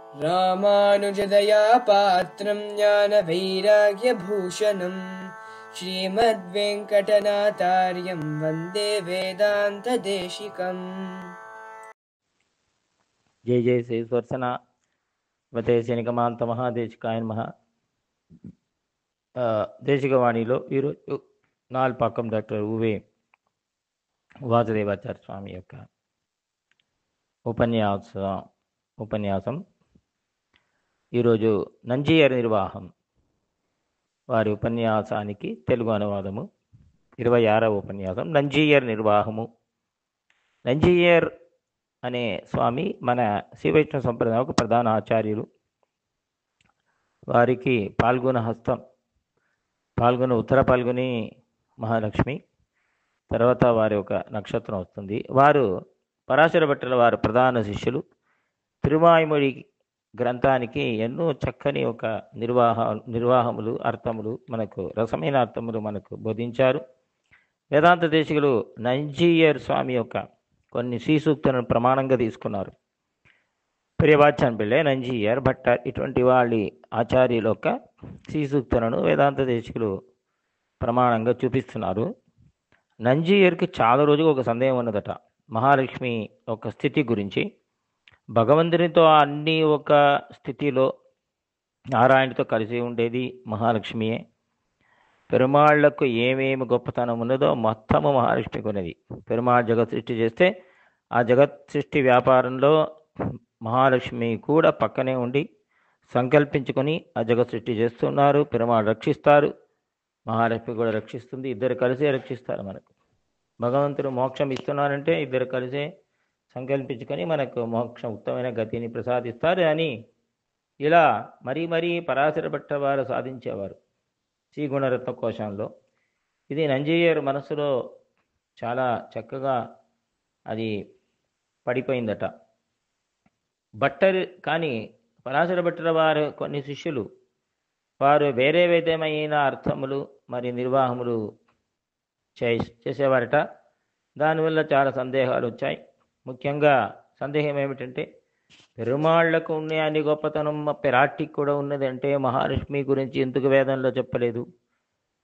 రామానుజదయా పాత్రం జ్ఞాన వైరాగ్యభూషణం శ్రీమద్వేంకటనాథార్యం వందే వేదాంతదేశికం. జయ జయ శ్రీ స్వర్సన వతే శనికమాంత మహాదేశికాయ నమః. దేశికవాణిలో ఈరోజు నాల్పాకం డాక్టర్ ఉవే వాసుదేవాచార్య స్వామి యొక్క ఉపన్యాసం ఈరోజు నంజీయర్ నిర్వాహం వారి ఉపన్యాసానికి తెలుగు అనువాదము. 26వ ఉపన్యాసం నంజీయర్ నిర్వాహము. నంజీయర్ అనే స్వామి మన శ్రీ వైష్ణవ సంప్రదాయం ఒక ప్రధాన ఆచార్యులు. వారికి పాల్గొన ఉత్తర పాల్గొని మహాలక్ష్మి తర్వాత వారి ఒక నక్షత్రం వస్తుంది. వారు పరాశర భట్టుల వారు ప్రధాన శిష్యులు. తిరువాయిమొഴി గ్రంథానికి ఎన్నో చక్కని ఒక నిర్వాహములు అర్థములు మనకు రసమైన అర్థములు మనకు బోధించారు. వేదాంత దేశికులు నంజీయర్ స్వామి యొక్క కొన్ని శ్రీ సూక్తులను ప్రమాణంగా తీసుకున్నారు. ప్రియవాచాన్ పిళ్ళై, నంజీయర్, భట్టర్ ఇటువంటి వాళ్ళ ఆచార్యుల యొక్క శ్రీ సూక్తులను వేదాంత దేశికులు ప్రమాణంగా చూపిస్తున్నారు. నంజీయర్కి చాలా రోజుగా ఒక సందేహం ఉన్నదట. మహాలక్ష్మి ఒక స్థితి గురించి, భగవంతునితో అన్ని ఒక స్థితిలో నారాయణతో కలిసి ఉండేది మహాలక్ష్మియే. పెరుమాళ్లకు ఏమేమి గొప్పతనం ఉన్నదో మొత్తము మహాలక్ష్మికి ఉన్నది. పెరుమాళ్ జగత్ సృష్టి చేస్తే ఆ జగత్ సృష్టి వ్యాపారంలో మహాలక్ష్మి కూడా పక్కనే ఉండి సంకల్పించుకొని ఆ జగత్ సృష్టి చేస్తున్నారు. పెరుమాళ్ రక్షిస్తారు, మహాలక్ష్మి కూడా రక్షిస్తుంది. ఇద్దరు కలిసే రక్షిస్తారు. మనకు భగవంతుడు మోక్షం ఇస్తున్నారంటే ఇద్దరు కలిసే సంకల్పించుకొని మనకు మోక్షం ఉత్తమైన గతిని ప్రసాదిస్తారు అని ఇలా మరీ పరాశర భట్ట వారు సాధించేవారు శ్రీ గుణరత్న కోశంలో. ఇది నంజీయర్ మనసులో చాలా చక్కగా అది పడిపోయిందట. భట్టర్ కానీ పరాశర భట్టర్ వారు కొన్ని శిష్యులు వారు వేరే విధమైన అర్థములు మరి నిర్వాహములు చేసేవారట. దానివల్ల చాలా సందేహాలు వచ్చాయి. ముఖ్యంగా సందేహం ఏమిటంటే, పెరుమాళ్లకు ఉండే అన్ని గొప్పతనం పెరాటికి కూడా ఉన్నది అంటే మహాలక్ష్మి గురించి ఎందుకు వేదంలో చెప్పలేదు?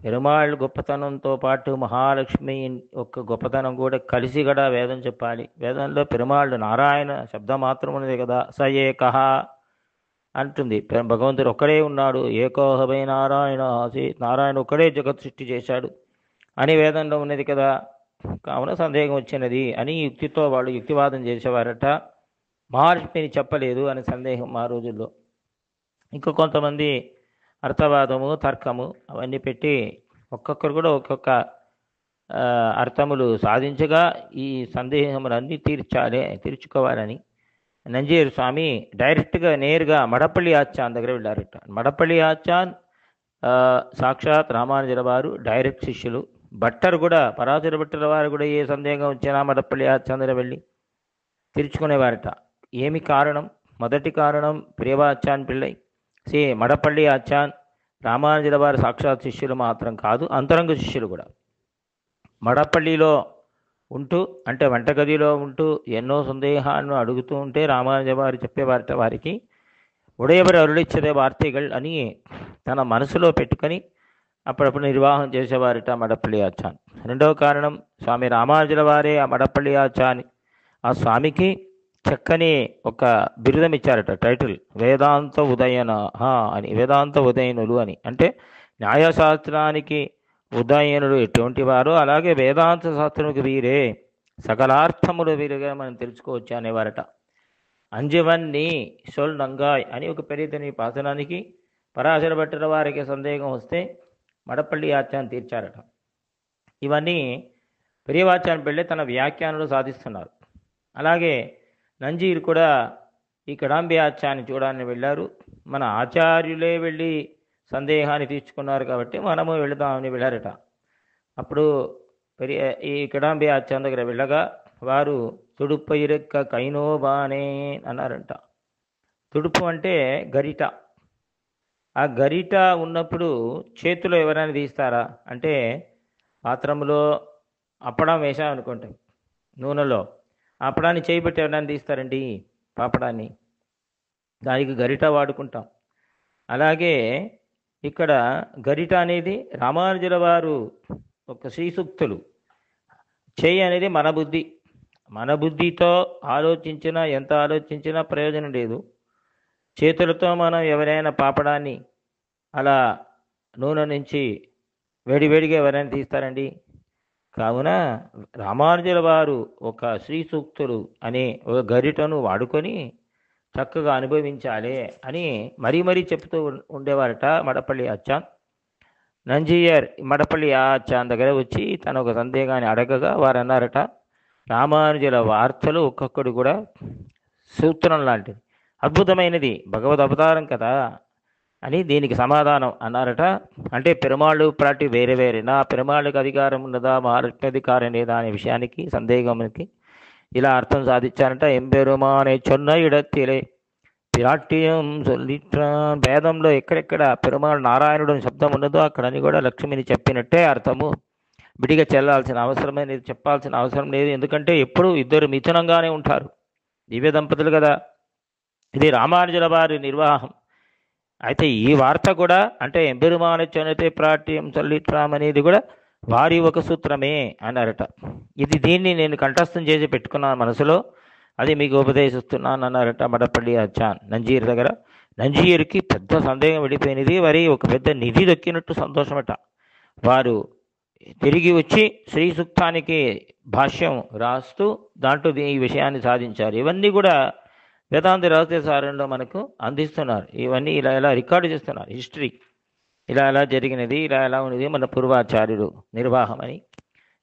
పెరుమాళ్ గొప్పతనంతో పాటు మహాలక్ష్మి యొక్క గొప్పతనం కూడా కలిసి కూడా వేదం చెప్పాలి. వేదంలో పెరుమాళ్ళు నారాయణ శబ్దం మాత్రం ఉన్నది కదా. స ఏకః అంటుంది. భగవంతుడు ఒక్కడే ఉన్నాడు. ఏకోహవై నారాయణ, నారాయణ ఒక్కడే జగత్ సృష్టి చేశాడు అని వేదంలో ఉన్నది కదా. కావున సందేహం వచ్చినది అని యుక్తితో వాళ్ళు యుక్తివాదం చేసేవారట. మహాలక్ష్మిని చెప్పలేదు అని సందేహం ఆ రోజుల్లో. ఇంకా కొంతమంది అర్థవాదము తర్కము అవన్నీ పెట్టి ఒక్కొక్కరు కూడా ఒక్కొక్క అర్థములు సాధించగా ఈ సందేహములన్నీ తీర్చుకోవాలని నంజీయర్ స్వామి డైరెక్ట్గా నేరుగా మడపల్లి ఆచాన్ దగ్గర వెళ్ళారట. మడపల్లి ఆచాన్ సాక్షాత్ రామానుజుల వారు డైరెక్ట్ శిష్యులు. భట్టర్ కూడా పరాశర భట్టర్ వారు కూడా ఏ సందేహం వచ్చినా మడపల్లి ఆచాన్ దగ్గర వెళ్ళి తీర్చుకునేవారట. ఏమి కారణం? మొదటి కారణం ప్రియవాచాన్ పిళ్ళై మడపల్లి ఆచాన్ రామానుజుల వారి సాక్షాత్ శిష్యులు మాత్రం కాదు, అంతరంగ శిష్యులు కూడా. మడపల్లిలో ఉంటూ అంటే వంటగదిలో ఉంటూ ఎన్నో సందేహాలను అడుగుతూ ఉంటే రామానుజ వారు చెప్పేవారట వారికి. ఉడయవరు అరుളിచ్చదే వార్తెகள் అని తన మనసులో పెట్టుకొని అప్పుడప్పుడు నిర్వాహం చేసేవారట మడపల్లి ఆచాన్. రెండవ కారణం, స్వామి రామానుజుల వారే ఆ మడపల్లి ఆచాన్ ఆ స్వామికి చక్కని ఒక బిరుదం ఇచ్చారట, టైటిల్ వేదాంత ఉదయన అని, వేదాంత ఉదయనులు అని. అంటే న్యాయశాస్త్రానికి ఉదయనుడు ఎటువంటి వారు అలాగే వేదాంత శాస్త్రముకి వీరే సకలార్థములు వీరుగా మనం తెలుసుకోవచ్చు అనేవారట. అంజవన్ని సొల్ నంగాయ్ అని ఒక పెరితని పాసనానికి పరాశర భట్టర్ వారికి సందేహం వస్తే మడపల్లి ఆచాన్ తీర్చారట. ఇవన్నీ పెరియవాచాన్ పిళ్ళై తన వ్యాఖ్యానంలో సాధిస్తున్నారు. అలాగే నంజీర్ కూడా ఈ కడాంబి ఆచార్యని చూడాలని వెళ్ళారు. మన ఆచార్యులే వెళ్ళి సందేహాన్ని తీర్చుకున్నారు కాబట్టి మనము వెళదామని వెళ్ళారట. అప్పుడు ఈ కడాంబి ఆచార్య దగ్గర వెళ్ళగా వారు తుడుపు ఇరెక్క కైనోబానే అన్నారంట. తుడుపు అంటే గరిట. ఆ గరిట ఉన్నప్పుడు చేతిలో ఎవరైనా తీస్తారా అంటే, పాత్రములో అప్పడం వేసామనుకుంటాం నూనెలో, అప్పడాన్ని చేయబట్టి ఎవరైనా తీస్తారండి పాపడాన్ని. దానికి గరిట వాడుకుంటాం. అలాగే ఇక్కడ గరిట అనేది రామానుజుల వారు ఒక శ్రీ సూక్తులు, చేయి అనేది మన బుద్ధి. మన బుద్ధితో ఆలోచించినా ఎంత ఆలోచించినా ప్రయోజనం లేదు. చేతులతో మనం ఎవరైనా పాపడాన్ని అలా నూనె నుంచి వేడివేడిగా ఎవరైనా తీస్తారండి? కావున రామానుజుల వారు ఒక శ్రీ సూక్తులు అనే ఒక గరిటను వాడుకొని చక్కగా అనుభవించాలి అని మరీ మరీ చెప్తూ ఉండేవారట మడపల్లి ఆచాన్. నంజీయర్ మడపల్లి ఆచాన్ దగ్గర వచ్చి తన ఒక సందేహాన్ని అడగగా వారు అన్నారట, రామానుజుల వార్తలు ఒక్కొక్కడు కూడా సూత్రం లాంటిది, అద్భుతమైనది, భగవద్ అవతారం కదా అని దీనికి సమాధానం అన్నారట. అంటే పెరుమాళ్ళు ప్రాటి వేరే వేరేనా, పెరుమాళ్ళకి అధికారం ఉన్నదా, మహాలక్ష్మి అధికారం లేదా అనే విషయానికి సందేహంకి ఇలా అర్థం సాధించారంట. ఎంబెరుమానే చొన్న ఇడత్తిలే పిరాట్యం సొల్లిట్రాన్. వేదంలో ఎక్కడెక్కడ పెరుమాళ్ నారాయణుడు అని శబ్దం ఉన్నదో అక్కడని కూడా లక్ష్మిని చెప్పినట్టే అర్థము. విడిగా చెల్లాల్సిన అవసరమైనది చెప్పాల్సిన అవసరం లేదు. ఎందుకంటే ఎప్పుడు ఇద్దరు మిథునంగానే ఉంటారు, దివ్య దంపతులు కదా. ఇది రామానుజుల వారి నిర్వాహం. అయితే ఈ వార్త కూడా అంటే ఎంబెరుమాన చొనతే ప్రాట్యం సొల్లిట్రామ్ అనేది కూడా వారి ఒక సూత్రమే అన్నారట. దీన్ని నేను కంఠస్థం చేసి పెట్టుకున్నాను మనసులో, అది మీకు ఉపదేశిస్తున్నాను అన్నారట మడపల్లి ఆచాన్ నంజీర్ దగ్గర. నంజీర్కి పెద్ద సందేహం వెళ్ళిపోయినది. వారి ఒక పెద్ద నిధి దొక్కినట్టు సంతోషమట. వారు తిరిగి వచ్చి శ్రీ సూక్తానికి భాష్యం రాస్తూ దాంట్లో ఈ విషయాన్ని సాధించారు. ఇవన్నీ కూడా వేదాంత రహస్య సారంలో మనకు అందిస్తున్నారు. ఇవన్నీ ఇలా ఎలా రికార్డు చేస్తున్నారు, హిస్టరీ ఇలా ఎలా జరిగినది, ఇలా ఎలా ఉన్నది మన పూర్వాచార్యుడు నిర్వాహం అని.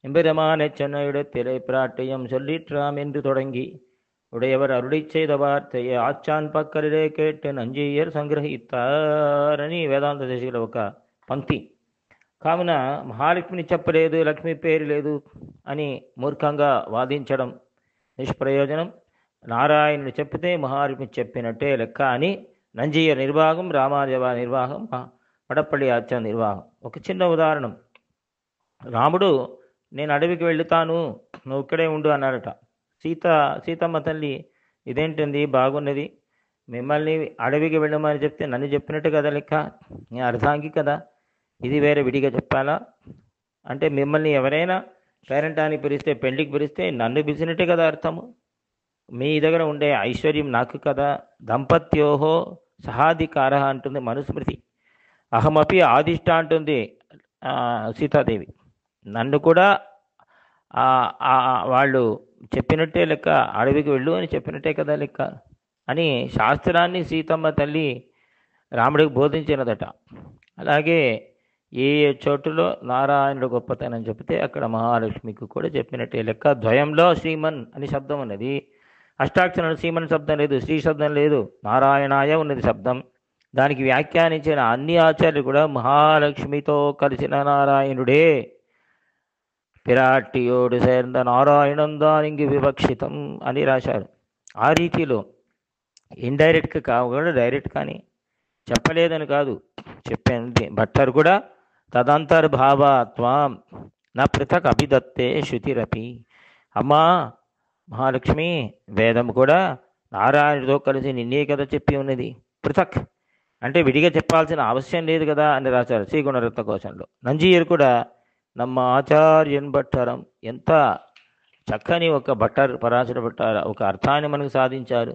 ఎంబెరమాన చెన్నయుడు திரை பிராட்டியம் சொல்லிற்றாம் என்று தொடங்கி உடையவர் அருளி செய்த வார்த்தையை ఆచాన్ పక్కలే కేట్ నంజీయర్ సంగ్రహిస్తారని వేదాంత దేశికుల ఒక పంక్తి. కావున మహాలక్ష్మిని చెప్పలేదు, లక్ష్మి పేరు లేదు అని మూర్ఖంగా వాదించడం నిష్ప్రయోజనం. నారాయణుని చెప్పితే మహాలక్ష్మి చెప్పినట్టే లెక్క అని నంజీయర్ నిర్వాహం, రామానుజ నిర్వాహం, మడపల్లి ఆచాన్ నిర్వాహం. ఒక చిన్న ఉదాహరణం, రాముడు నేను అడవికి వెళ్తాను నువ్వు ఇక్కడే ఉండు అన్నారట. సీతమ్మ తల్లి ఇదేంటింది బాగున్నది, మిమ్మల్ని అడవికి వెళ్ళమని చెప్తే నన్ను చెప్పినట్టు కదా లెక్క, నేను అర్ధాంగి కదా, ఇది వేరే విడిగా చెప్పాలా? అంటే మిమ్మల్ని ఎవరైనా పేరెంటానికి పిలిస్తే, పెళ్లికి పిలిస్తే నన్ను పిలిచినట్టే కదా అర్థము. మీ దగ్గర ఉండే ఐశ్వర్యం నాకు కదా. దంపత్యోహో సహాధికార అంటుంది మనుస్మృతి. అహమపి ఆదిష్ట అంటుంది సీతాదేవి. నన్ను కూడా వాళ్ళు చెప్పినట్టే లెక్క, అడవికి వెళ్ళు అని చెప్పినట్టే కదా లెక్క అని శాస్త్రాన్ని సీతమ్మ తల్లి రాముడికి బోధించినదట. అలాగే ఏ చోటులో నారాయణుడు గొప్పతనం చెప్తే అక్కడ మహాలక్ష్మికి కూడా చెప్పినట్టే లెక్క. ద్వయంలో శ్రీమన్ అని శబ్దం ఉన్నది, అష్టాక్షరం శ్రీమన్ శబ్దం లేదు, శ్రీ శబ్దం లేదు, నారాయణాయ ఉన్నది శబ్దం. దానికి వ్యాఖ్యానించిన అన్ని ఆచార్యులు కూడా మహాలక్ష్మితో కలిసిన నారాయణుడే, పిరాట్టియోడు சேர்ந்த నారాయణం దానికి వివక్షితం అని రాశారు. ఆ రీతిలో ఇండైరెక్ట్గా కాకుండా డైరెక్ట్ కానీ చెప్పలేదని కాదు చెప్పేది. భట్టర్ కూడా తదంతర్భావాత్వం నా పృథక్ అభిదత్తే శృతిరపి. అమ్మా మహాలక్ష్మి, వేదం కూడా నారాయణుడితో కలిసి నిన్నే కదా చెప్పి ఉన్నది, పృథక్ అంటే విడిగా చెప్పాల్సిన అవసరం లేదు కదా అని రాశారు శ్రీగుణరత్న కోశంలో. నంజీయర్ కూడా నమ్మ ఆచార్యన్ భట్టరం, ఎంత చక్కని ఒక భట్టర్ పరాశర భట్టార ఒక అర్థాన్ని మనకు సాధించారు.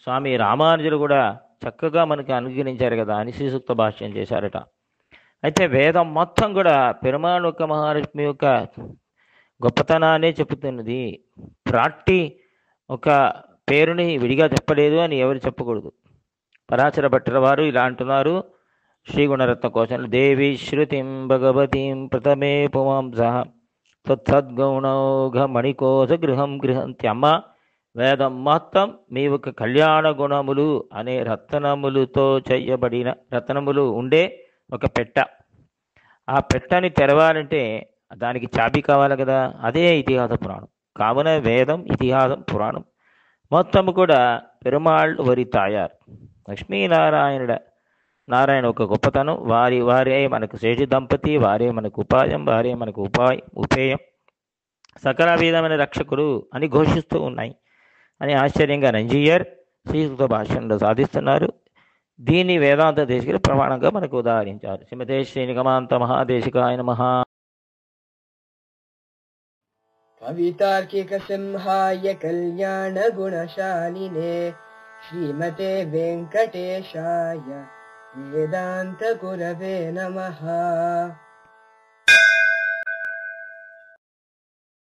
స్వామి రామానుజులు కూడా చక్కగా మనకి అనుగ్రహించారు కదా అని శ్రీసూక్త భాష్యం చేశారట. అయితే వేదం మొత్తం కూడా పెరుమాళ్ యొక్క మహాలక్ష్మి యొక్క గొప్పతనాన్నే చెబుతున్నది. ప్రాట్టి ఒక పేరుని విడిగా చెప్పలేదు అని ఎవరు చెప్పకూడదు. పరాశర భట్టర్ వారు ఇలా అంటున్నారు శ్రీగుణరత్న కోశంలో, దేవి శృతిం భగవతీం ప్రథమే పుమాంస తత్సద్గుణౌఘ మణికోశ గృహం గృహంతి. అమ్మ, వేదం మొత్తం మీ ఒక కళ్యాణ గుణములు అనే రత్నములతో చేయబడిన రత్నములు ఉండే ఒక పెట్ట. ఆ పెట్టని తెరవాలంటే దానికి చాబీ కావాలి కదా, అదే ఇతిహాస పురాణం. కావున వేదం, ఇతిహాసం, పురాణం మొత్తం కూడా పెరుమాళ్ వరి తాయారు. నారాయణ ఒక గొప్పతనం, వారే మనకు శ్రేష్ఠ దంపతి, వారే మనకు ఉపాయం, వారే మనకు ఉపేయం, సకల విధమైన రక్షకులు అని ఘోషిస్తూ ఉన్నాయి అని ఆశ్చర్యంగా నంజీయర్ శ్రీకృత భాష్యంలో సాధిస్తున్నారు. దీన్ని వేదాంత దేశికులు ప్రమాణంగా మనకు ఉదాహరించారు. శ్రీమతే శ్రీనిగమాంత మహాదేశికాయ నమః. కవితార్కిక సింహాయ కళ్యాణ గుణశాలినే శ్రీమతే వెంకటేశాయ వేదాంత గురవే నమః.